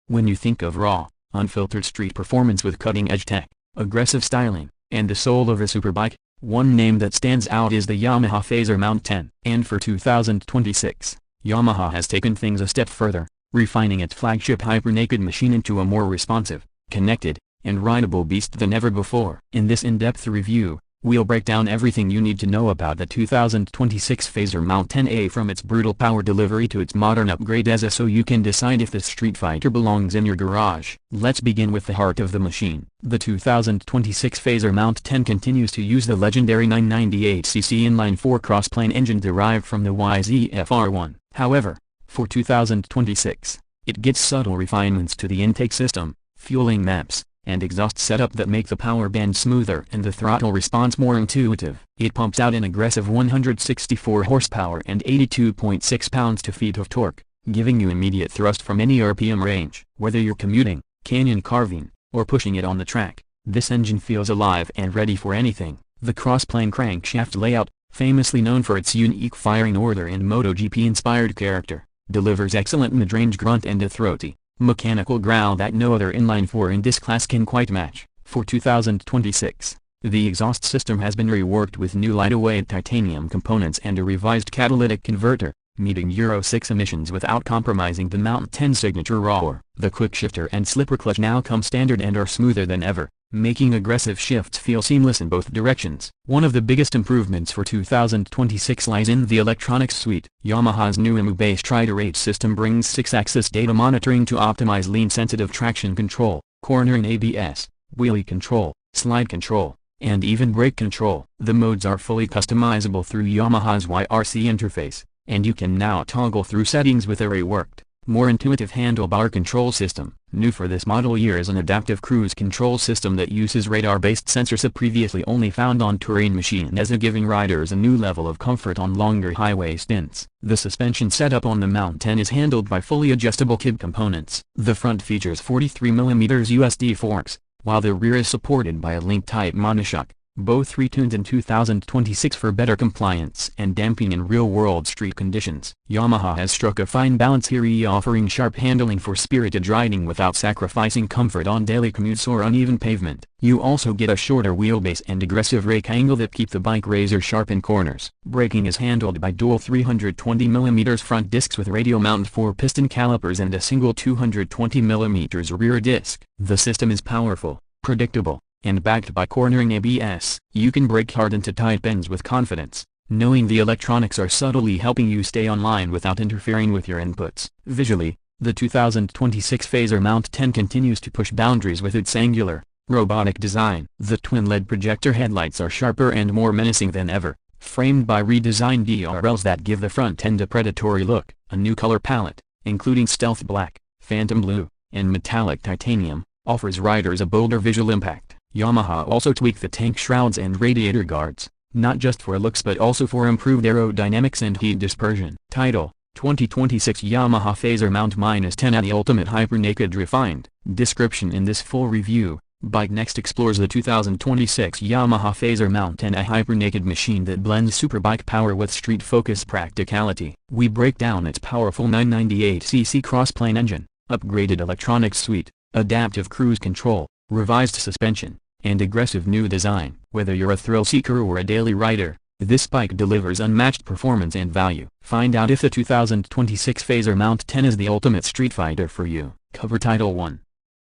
When you think of raw, unfiltered street performance with cutting-edge tech, aggressive styling, and the soul of a superbike, one name that stands out is the Yamaha Fazer MT-10. And for 2026, Yamaha has taken things a step further, refining its flagship hyper-naked machine into a more responsive, connected, and rideable beast than ever before. In this in-depth review, we'll break down everything you need to know about the 2026 Fazer MT-10A, from its brutal power delivery to its modern upgrade so you can decide if the Streetfighter belongs in your garage. Let's begin with the heart of the machine. The 2026 Fazer MT-10 continues to use the legendary 998cc inline-4 crossplane engine derived from the YZF-R1. However, for 2026, it gets subtle refinements to the intake system, fueling maps, and exhaust setup that make the power band smoother and the throttle response more intuitive. It pumps out an aggressive 164 horsepower and 82.6 pounds-feet of torque, giving you immediate thrust from any RPM range. Whether you're commuting, canyon carving, or pushing it on the track, this engine feels alive and ready for anything. The crossplane crankshaft layout, famously known for its unique firing order and MotoGP-inspired character, delivers excellent mid-range grunt and a throaty, mechanical growl that no other inline-4 in this class can quite match. For 2026, the exhaust system has been reworked with new lightweight titanium components and a revised catalytic converter, meeting Euro 6 emissions without compromising the MT-10 signature roar. The quickshifter and slipper clutch now come standard and are smoother than ever, making aggressive shifts feel seamless in both directions. One of the biggest improvements for 2026 lies in the electronics suite. Yamaha's new IMU-based Tri-Rate system brings 6-axis data monitoring to optimize lean-sensitive traction control, cornering ABS, wheelie control, slide control, and even brake control. The modes are fully customizable through Yamaha's YRC interface, and you can now toggle through settings with a reworked, more intuitive handlebar control system. New for this model year is an adaptive cruise control system that uses radar-based sensors previously only found on touring machines, giving riders a new level of comfort on longer highway stints. The suspension setup on the MT-10 is handled by fully adjustable kib components. The front features 43mm USD forks, while the rear is supported by a link-type monoshock, both retuned in 2026 for better compliance and damping in real-world street conditions. Yamaha has struck a fine balance here, offering sharp handling for spirited riding without sacrificing comfort on daily commutes or uneven pavement. You also get a shorter wheelbase and aggressive rake angle that keep the bike razor sharp in corners. Braking is handled by dual 320mm front discs with radio-mounted 4-piston calipers and a single 220mm rear disc. The system is powerful, predictable, and backed by cornering ABS. You can brake hard into tight bends with confidence, knowing the electronics are subtly helping you stay on line without interfering with your inputs. Visually, the 2026 Fazer MT-10 continues to push boundaries with its angular, robotic design. The twin-LED projector headlights are sharper and more menacing than ever, framed by redesigned DRLs that give the front end a predatory look. A new color palette, including stealth black, phantom blue, and metallic titanium, offers riders a bolder visual impact. Yamaha also tweaked the tank shrouds and radiator guards, not just for looks but also for improved aerodynamics and heat dispersion. Title: 2026 Yamaha Fazer MT-10, the ultimate hyper-naked refined. Description: in this full review, BikeNext explores the 2026 Yamaha Fazer MT-10, a hyper-naked machine that blends superbike power with street-focused practicality. We break down its powerful 998cc crossplane engine, upgraded electronics suite, adaptive cruise control, revised suspension, and aggressive new design. Whether you're a thrill seeker or a daily rider, this bike delivers unmatched performance and value. Find out if the 2026 Fazer MT-10 is the ultimate street fighter for you. Covertitle 1.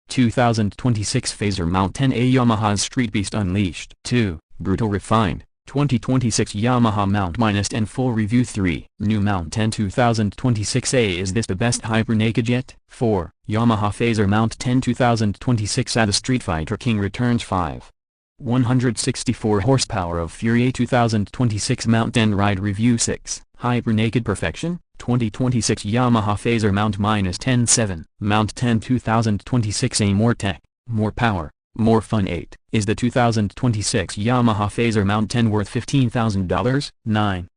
2026 Fazer MT-10A, Yamaha's Street Beast Unleashed. 2. Brutal Refined. 2026 Yamaha MT-10 Full Review. 3. New MT-10 2026A, is this the best hyper-naked yet? 4. Yamaha Fazer MT-10 2026, the Streetfighter King returns. 5. 164 horsepower of Fury 2026 MT-10 Ride Review. 6. Hyper-naked Perfection. 2026 Yamaha Fazer MT-10. 7. MT-10 2026A, more tech, more power, more fun. 8. Is the 2026 Yamaha Fazer MT-10 worth $15,000? 9.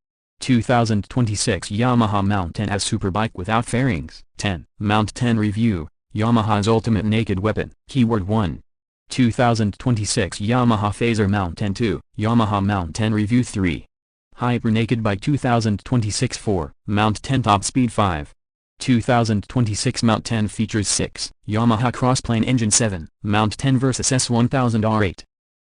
2026 Yamaha MT-10 as superbike without fairings. 10. MT-10 Review, Yamaha's ultimate naked weapon. Keyword 1. 2026 Yamaha Fazer MT-10. 2. Yamaha MT-10 Review. 3. Hyper Naked Bike 2026. 4. MT-10 Top Speed. 5. 2026 Mount 10 features 6 Yamaha crossplane engine 7 Mount 10 vs S1000 R8.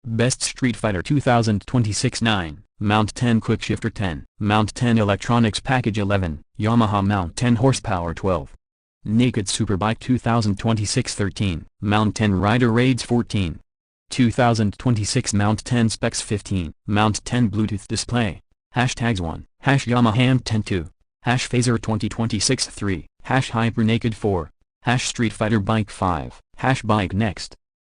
Best Streetfighter 2026 9 Mount 10 Quickshifter 10 Mount 10 Electronics Package 11 Yamaha Mount 10 Horsepower 12. Naked Superbike 2026 13 Mount 10 Rider Raids 14. 2026 Mount 10 Specs 15 Mount 10 Bluetooth display. #1 #Yamaha MT-10 2 #Fazer 2026 3 #Hyper Naked 4 #Streetfighter Bike 5 #BikeNext